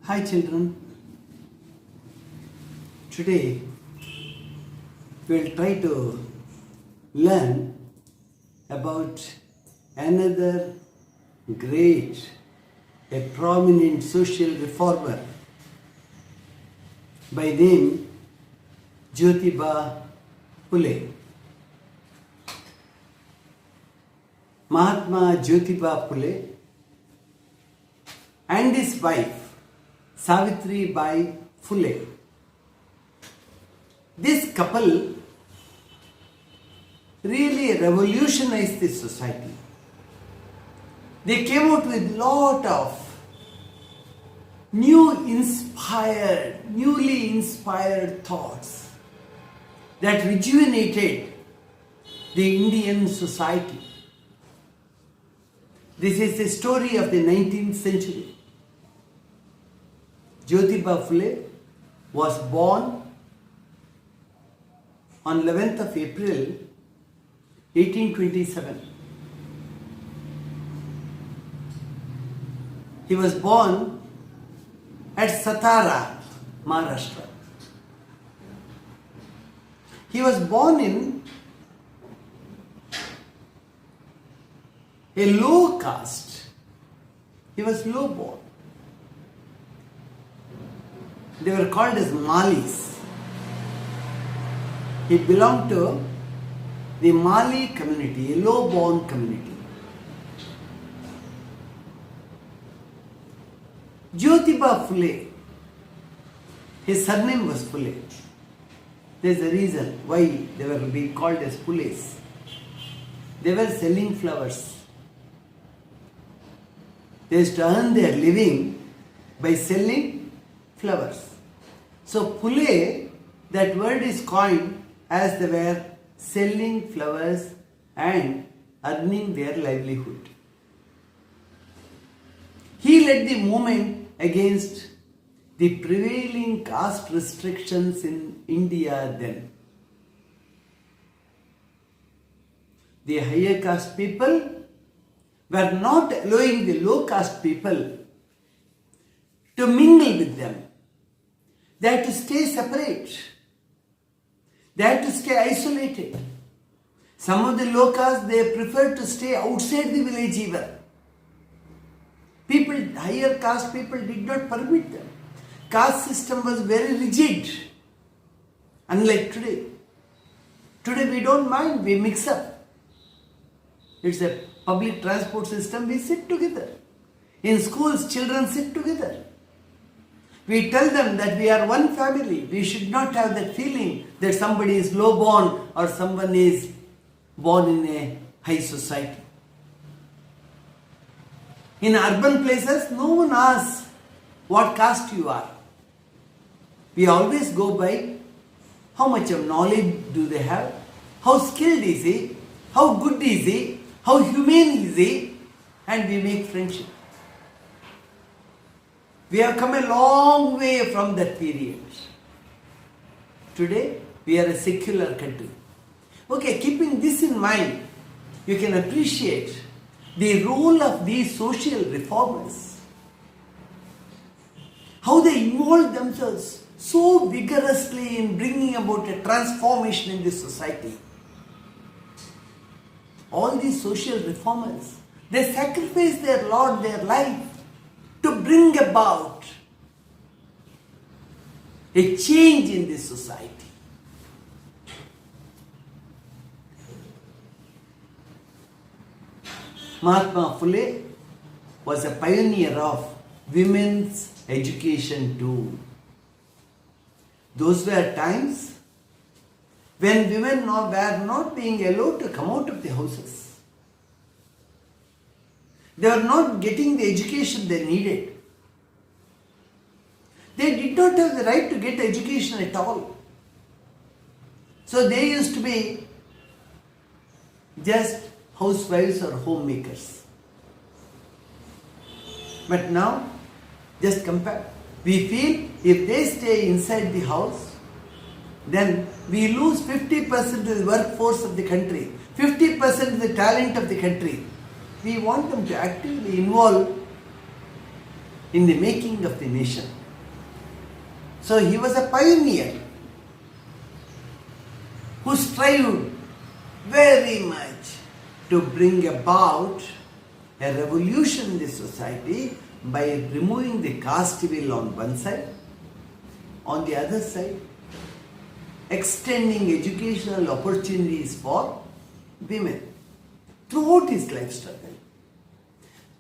Hi children, today we'll try to learn about another great, a prominent social reformer by name Jyotiba Phule. Mahatma Jyotiba Phule and his wife Savitri Bai Phule. This couple really revolutionized this society. They came out with a lot of newly inspired thoughts that rejuvenated the Indian society. This is the story of the 19th century. Jyotiba Phule was born on 11th of April 1827. He was born at Satara, Maharashtra. He was born in a low caste. He was low born. They were called as Malis. He belonged to the Mali community, a low-born community. Jyotiba Phule, his surname was Phule. There is a reason why they were being called as Phules. They were selling flowers. They used to earn their living by selling flowers. So Phule, that word is coined as they were selling flowers and earning their livelihood. He led the movement against the prevailing caste restrictions in India then. The higher caste people were not allowing the low caste people to mingle with them. They had to stay separate. They had to stay isolated. Some of the low caste, they preferred to stay outside the village even. People, higher caste people did not permit them. Caste system was very rigid. Unlike today. Today we don't mind, we mix up. It's a public transport system, we sit together. In schools, children sit together. We tell them that we are one family. We should not have that feeling that somebody is low born or someone is born in a high society. In urban places, no one asks what caste you are. We always go by how much of knowledge do they have, how skilled is he, how good is he, how humane is he, and we make friendship. We have come a long way from that period. Today, we are a secular country. Okay, keeping this in mind, you can appreciate the role of these social reformers. How they involve themselves so vigorously in bringing about a transformation in this society. All these social reformers, they sacrifice their Lord, their life, to bring about a change in this society. Mahatma Phule was a pioneer of women's education too. Those were times when women were not being allowed to come out of the houses. They were not getting the education they needed. They did not have the right to get education at all. So they used to be just housewives or homemakers. But now, just compare. We feel if they stay inside the house, then we lose 50% of the workforce of the country, 50% of the talent of the country. We want them to actively involve in the making of the nation. So he was a pioneer who strived very much to bring about a revolution in the society by removing the caste will on one side, on the other side, extending educational opportunities for women throughout his life struggle.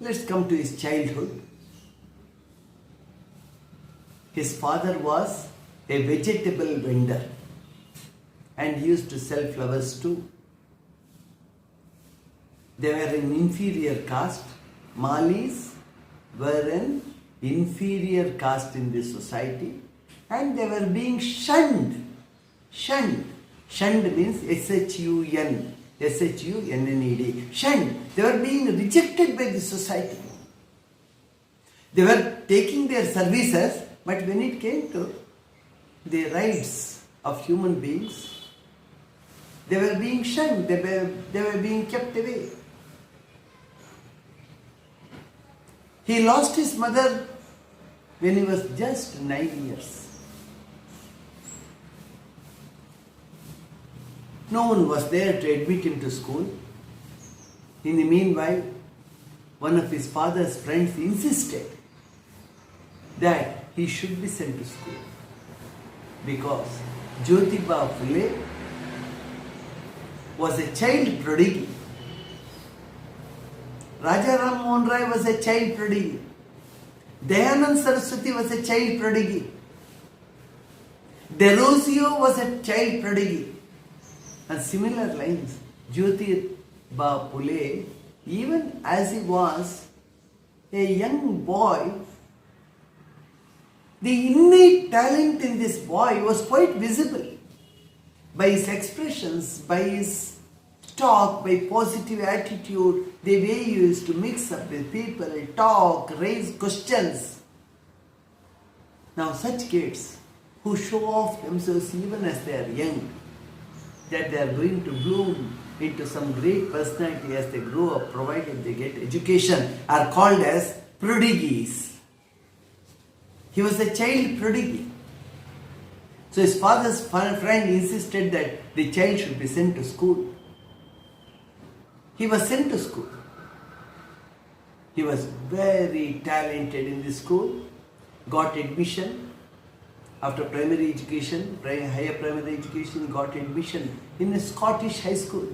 Let's come to his childhood. His father was a vegetable vendor and he used to sell flowers too. They were an inferior caste. Malis were an inferior caste in this society and they were being shunned. Shunned. Shunned means S-H-U-N. S-H-U-N-N-E-D. Shunned. They were being rejected by the society. They were taking their services, but when it came to the rights of human beings, they were being shunned. They were being kept away. He lost his mother when he was just 9 years. No one was there to admit him to school. In the meanwhile, one of his father's friends insisted that he should be sent to school because Jyotiba Phule was a child prodigy. Raja Ram Mohan Rai was a child prodigy. Dayanand Saraswati was a child prodigy. Derozio was a child prodigy. And similar lines, Jyotiba Phule, even as he was a young boy, the innate talent in this boy was quite visible by his expressions, by his talk, by positive attitude, the way he used to mix up with people, talk, raise questions. Now such kids who show off themselves even as they are young, that they are going to bloom into some great personality as they grow up, provided they get education, are called as prodigies. He was a child prodigy. So his father's friend insisted that the child should be sent to school. He was sent to school. He was very talented in the school, got admission. After primary education, higher primary education, he got admission in a Scottish high school.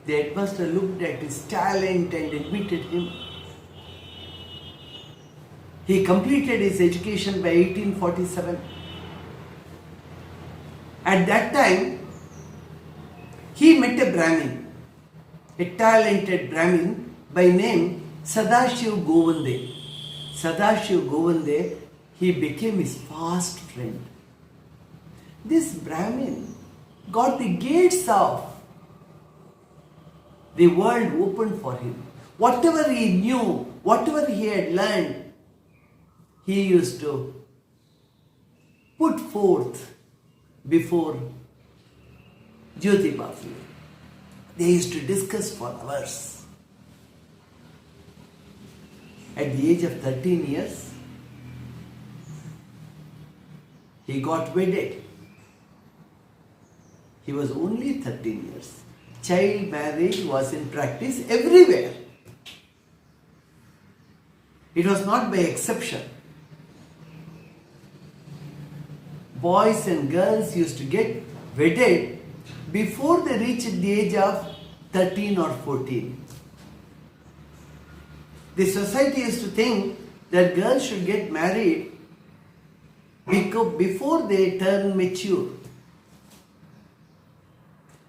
The headmaster looked at his talent and admitted him. He completed his education by 1847. At that time, he met a Brahmin, a talented Brahmin by name Sadashiv Govande. Sadashiv Govande, he became his fast friend. This Brahmin got the gates of the world opened for him. Whatever he knew, whatever he had learned, he used to put forth before Jyotiba Phule. They used to discuss for hours. At the age of 13 years, he got wedded. He was only 13 years. Child marriage was in practice everywhere. It was not by exception. Boys and girls used to get wedded before they reached the age of 13 or 14. The society used to think that girls should get married before they turn mature.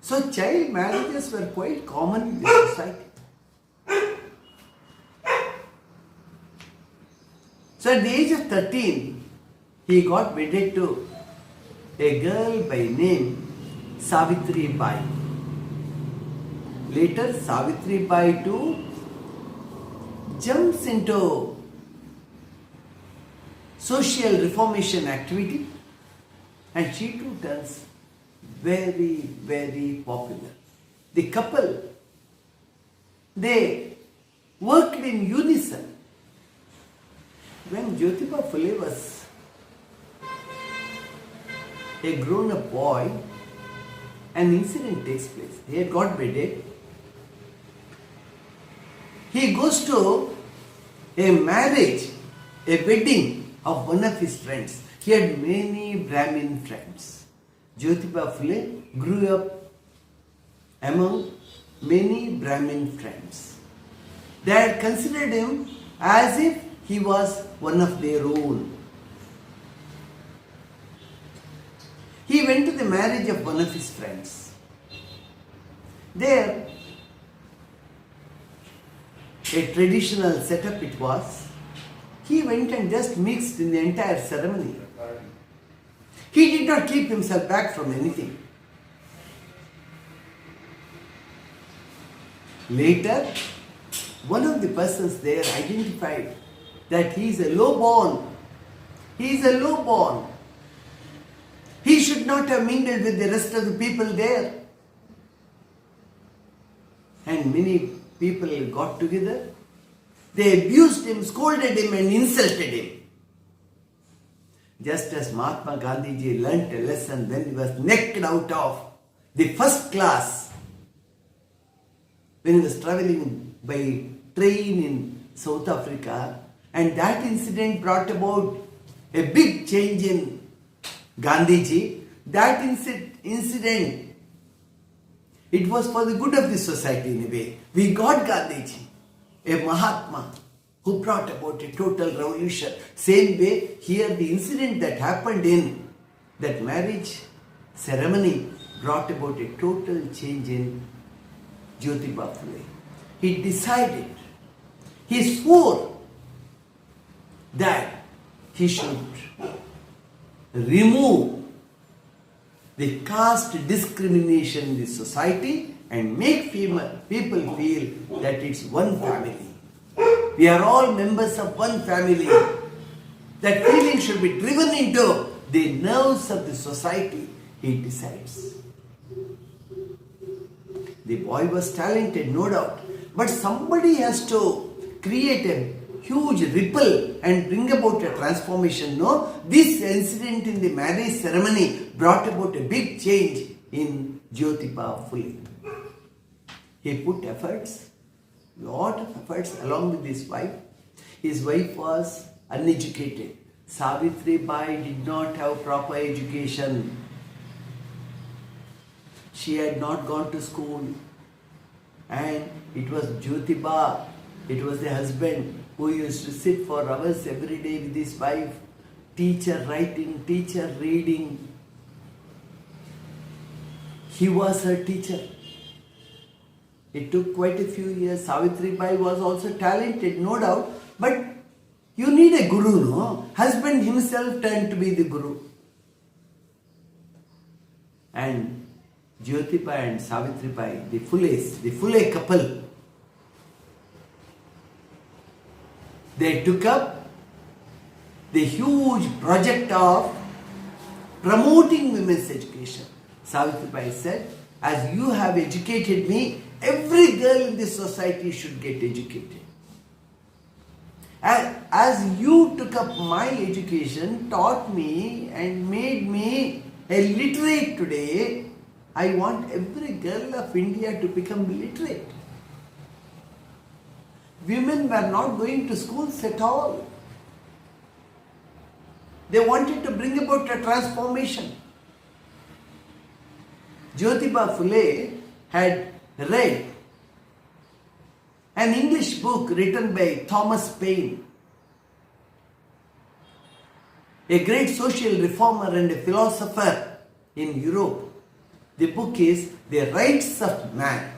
So child marriages were quite common in the society. So at the age of 13, he got wedded to a girl by name Savitri Bai. Later, Savitri Bai too jumps into social reformation activity and she too turns very, very popular. The couple, they worked in unison when Jyotiba Phule was a grown-up boy, an incident takes place. He had got wedded. He goes to a marriage, a wedding of one of his friends. He had many Brahmin friends. Jyotiba Phule grew up among many Brahmin friends. They had considered him as if he was one of their own. He went to the marriage of one of his friends. There, a traditional setup it was. He went and just mixed in the entire ceremony. He did not keep himself back from anything. Later, one of the persons there identified that he is a low-born. He is a low-born. He should not have mingled with the rest of the people there. And many people got together. They abused him, scolded him and insulted him. Just as Mahatma Gandhiji learnt a lesson when he was knocked out of the first class, when he was travelling by train in South Africa, and that incident brought about a big change in Gandhiji. That incident, it was for the good of the society in a way. We got Gandhiji, a Mahatma, who brought about a total revolution. Same way, here the incident that happened in that marriage ceremony brought about a total change in Jyotiba Phule. He decided, he swore that he should remove the caste discrimination in the society and make people feel that it's one family. We are all members of one family. That feeling should be driven into the nerves of the society, he decides. The boy was talented, no doubt, but somebody has to create a huge ripple and bring about a transformation. No, this incident in the marriage ceremony brought about a big change in Jyotiba Phule. He put efforts, lot of efforts along with his wife. His wife was uneducated. Savitri Bai did not have proper education. She had not gone to school. And it was Jyotiba, it was the husband who used to sit for hours every day with his wife, teacher writing, teacher reading. He was her teacher. It took quite a few years. Savitri Bai was also talented, no doubt, but you need a guru, no? Husband himself turned to be the guru. And Jyotiba and Savitri Bai, the Phule couple, they took up the huge project of promoting women's education. Savitri Bai said, as you have educated me, every girl in this society should get educated. As you took up my education, taught me and made me a literate today, I want every girl of India to become literate. Women were not going to schools at all. They wanted to bring about a transformation. Jyotiba Phule had read an English book written by Thomas Paine, a great social reformer and a philosopher in Europe. The book is The Rights of Man.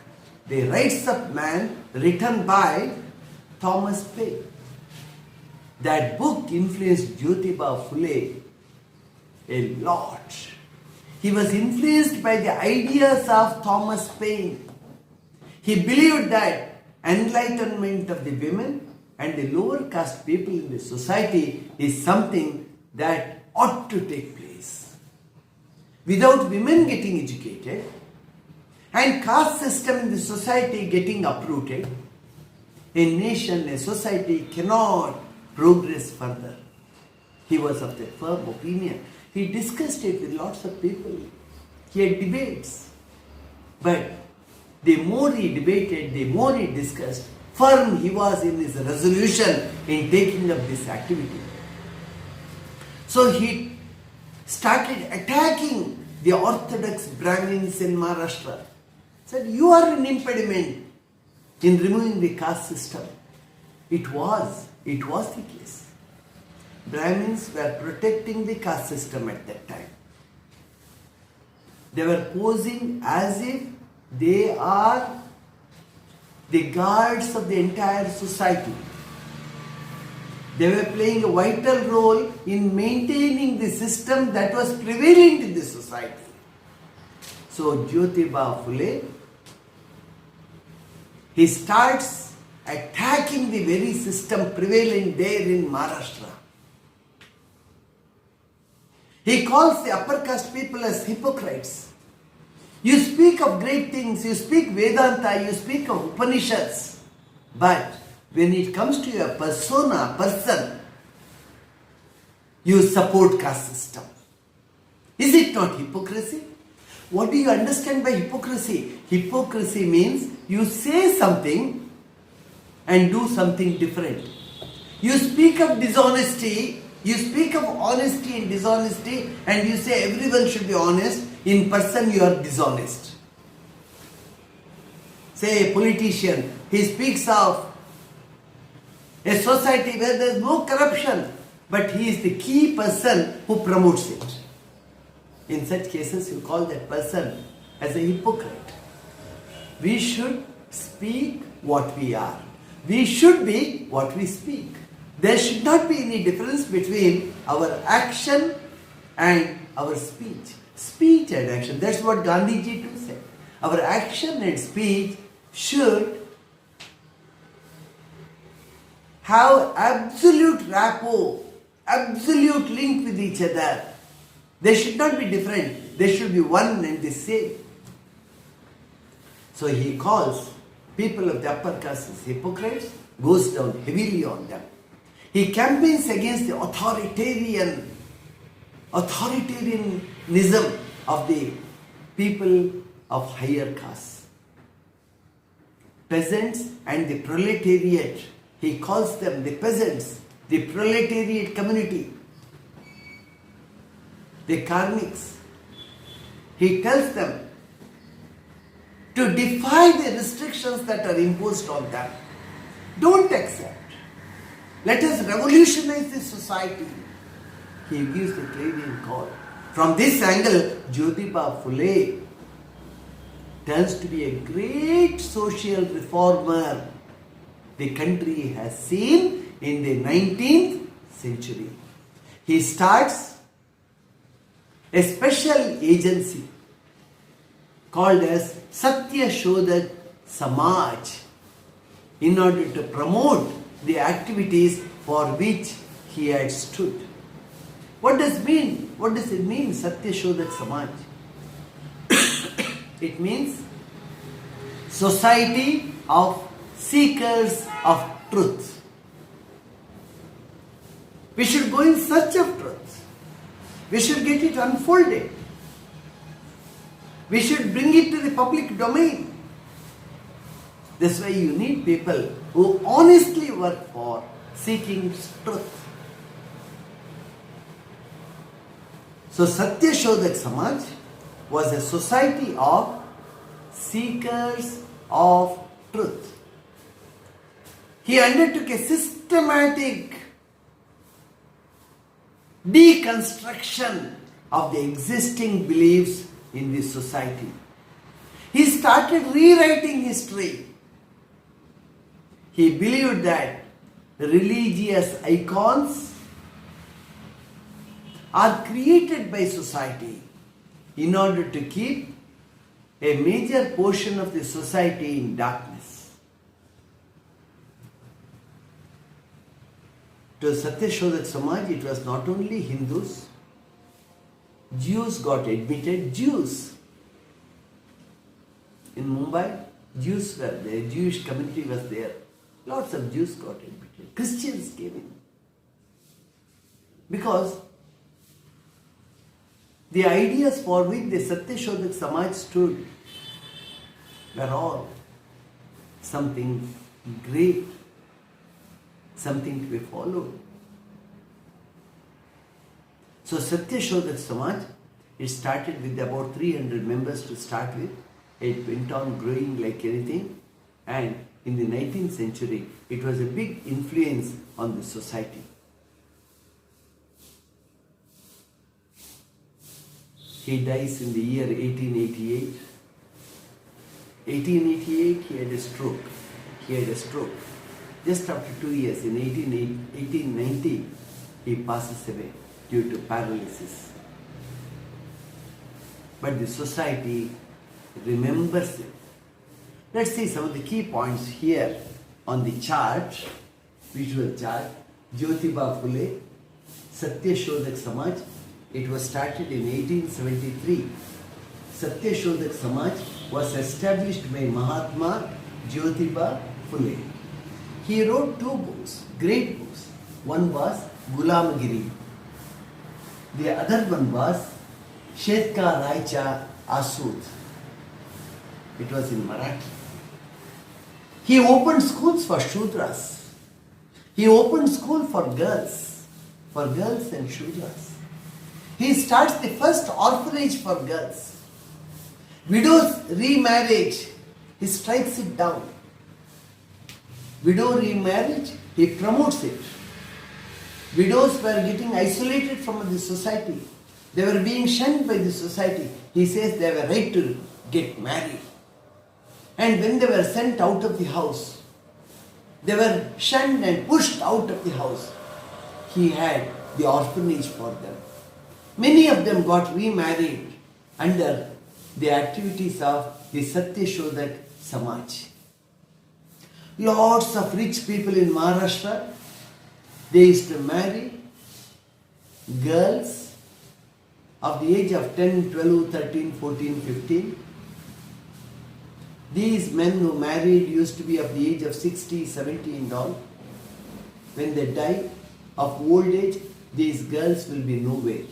The Rights of Man, written by Thomas Paine. That book influenced Jyotiba Phule a lot. He was influenced by the ideas of Thomas Paine. He believed that enlightenment of the women and the lower caste people in the society is something that ought to take place. Without women getting educated and caste system in the society getting uprooted, a nation, a society cannot progress further. He was of the firm opinion. He discussed it with lots of people. He had debates. But the more he debated, the more he discussed, firm he was in his resolution in taking up this activity. So he started attacking the orthodox Brahmins in Maharashtra. Said, you are an impediment in removing the caste system. It was the case. Brahmins were protecting the caste system at that time. They were posing as if they are the guards of the entire society. They were playing a vital role in maintaining the system that was prevalent in the society. So Jyotiba Phule, he starts attacking the very system prevalent there in Maharashtra. He calls the upper caste people as hypocrites. You speak of great things, you speak Vedanta, you speak of Upanishads, but when it comes to your person, you support caste system. Is it not hypocrisy? What do you understand by hypocrisy? Hypocrisy means you say something and do something different. You speak of dishonesty, you speak of honesty and dishonesty, and you say everyone should be honest. In person you are dishonest. Say a politician, he speaks of a society where there is no corruption, but he is the key person who promotes it. In such cases, you call that person as a hypocrite. We should speak what we are. We should be what we speak. There should not be any difference between our action and our speech. Speech and action. That's what Gandhiji too said. Our action and speech should have absolute rapport, absolute link with each other. They should not be different. They should be one and the same. So he calls people of the upper caste as hypocrites, goes down heavily on them. He campaigns against the authoritarianism of the people of higher caste. Peasants and the proletariat, he calls them the peasants, the proletariat community, the karmics. He tells them to defy the restrictions that are imposed on them. Don't accept. Let us revolutionize this society. He gives the clarion call. From this angle, Jyotiba Phule turns to be a great social reformer the country has seen in the 19th century. He starts a special agency called as Satya Shodhak Samaj in order to promote the activities for which he had stood. What does it mean, Satya Shodhak Samaj? It means society of seekers of truth. We should go in search of truth. We should get it unfolded. We should bring it to the public domain. That's why you need people who honestly work for seeking truth. So Satya Shodhak Samaj was a society of seekers of truth. He undertook a systematic deconstruction of the existing beliefs in the society. He started rewriting history. He believed that religious icons are created by society in order to keep a major portion of the society in darkness. To Satya Shodhak Samaj, it was not only Hindus, Jews got admitted. Jews in Mumbai, Jews were there, Jewish community was there. Lots of Jews got admitted. Christians came in. Because the ideas for which the Satyashodak Samaj stood were all something great, something to be followed. So Satyashodak Samaj, it started with about 300 members to start with. It went on growing like anything, and in the 19th century, it was a big influence on the society. He dies in the year 1888. 1888, he had a stroke. Just after 2 years, in 1890, he passes away due to paralysis. But the society remembers him. Let's see some of the key points here on the chart, visual chart. Jyotiba Phule, Satyashodak Samaj. It was started in 1873. Satyashodak Samaj was established by Mahatma Jyotiba Phule. He wrote 2 books, great books. One was Gulamagiri. The other one was Shetka Raicha Asud. It was in Marathi. He opened schools for Shudras. He opened school for girls and Shudras. He starts the first orphanage for girls. Widows remarriage, he strikes it down. Widow remarriage, he promotes it. Widows were getting isolated from the society. They were being shunned by the society. He says they have a right to get married. And when they were sent out of the house, they were shunned and pushed out of the house. He had the orphanage for them. Many of them got remarried under the activities of the Satyashodak Samaj. Lots of rich people in Maharashtra, they used to marry girls of the age of 10, 12, 13, 14, 15. These men who married used to be of the age of 60, 70 and all. When they die of old age, these girls will be nowhere.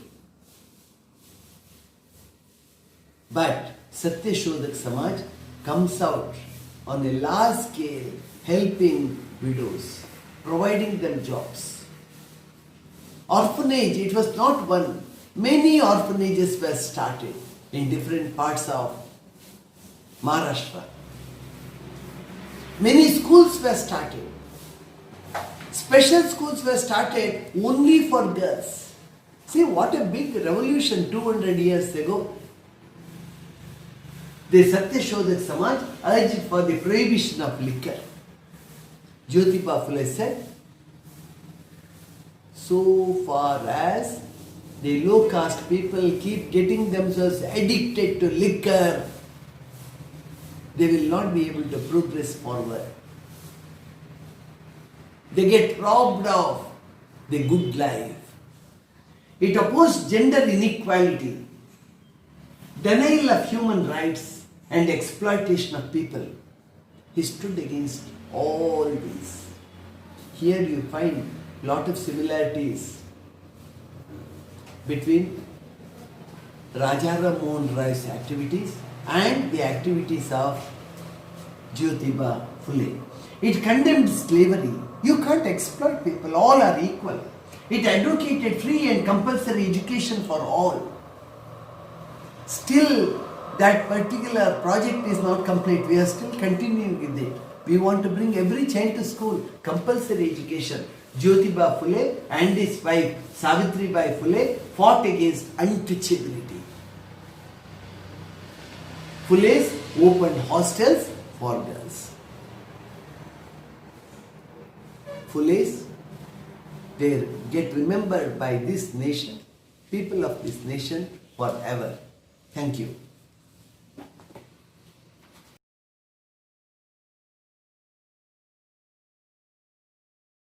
But Satyashodak Samaj comes out on a large scale, helping widows, providing them jobs. Orphanage, it was not one. Many orphanages were started in different parts of Maharashtra. Many schools were started. Special schools were started only for girls. See what a big revolution 200 years ago. The Satyashodak Samaj urged for the prohibition of liquor. Jyotiba Phule said, so far as the low caste people keep getting themselves addicted to liquor, they will not be able to progress forward. They get robbed of the good life. It opposed gender inequality, denial of human rights, and exploitation of people. He stood against all these. Here you find a lot of similarities between Rajaram Mohan Roy's activities and the activities of Jyotiba Phule. It condemned slavery. You can't exploit people, all are equal. It advocated free and compulsory education for all. Still, that particular project is not complete. We are still continuing with it. We want to bring every child to school, compulsory education. Jyotiba Phule and his wife Savitribai Phule fought against untouchability. Phule's opened hostels for girls. Phule's, they get remembered by this nation, people of this nation forever. Thank you.